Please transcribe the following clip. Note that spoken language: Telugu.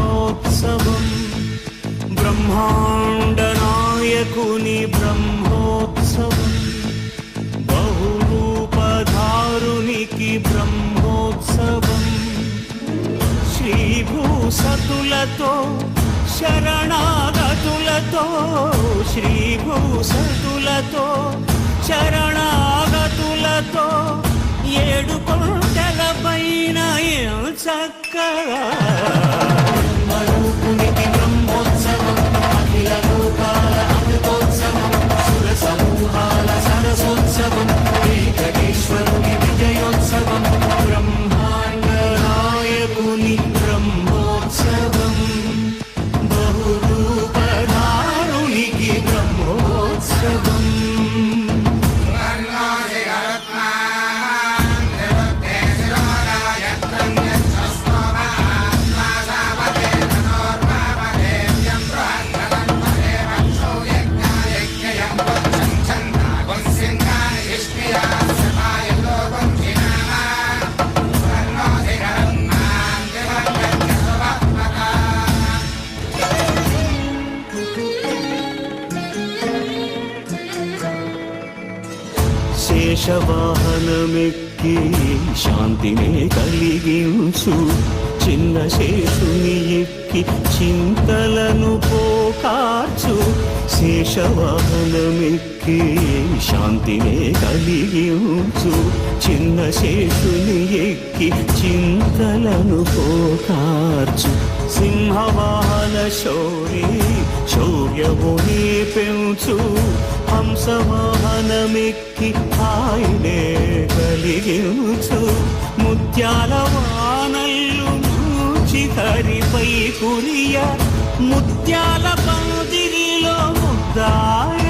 బ్రహ్మోత్సవం బ్రహ్మాండ నాయకుని బ్రహ్మోత్సవం బహురూపధారునికి బ్రహ్మోత్సవం శ్రీభూసతులతో శరణాగతులతో శ్రీభూసతులతో శరణాగతులతో 7 కొండల పైన చక్కగా బ్రహ్మరూపునికి బ్రహ్మోత్సవం అఖిల లోకాల అమృతోత్సవం సుర సమూహాల సరసోత్సవం వెంకటేశ్వరుని విజయోత్సవం బ్రహ్మాండ నాయకుని బ్రహ్మోత్సవం బహురూపధారునికి బ్రహ్మోత్సవం శేషవాహనమెక్కి శాంతినే కలిగించు చిన్న శేషుని ఎక్కి చింతలను పోకార్చు శేషవాహనమెక్కి శాంతినే కలిగించు చిన్న శేషుని ఎక్కి చింతలను పోకార్చు సింహవాహన శౌర్యముని పెంచు హంసవాహనమెక్కి ఆయనే కలిగించు ముత్యాల వానల్లు మూచి హరిపై కురియ ముత్యాల పందిరిలో ముద్దాయ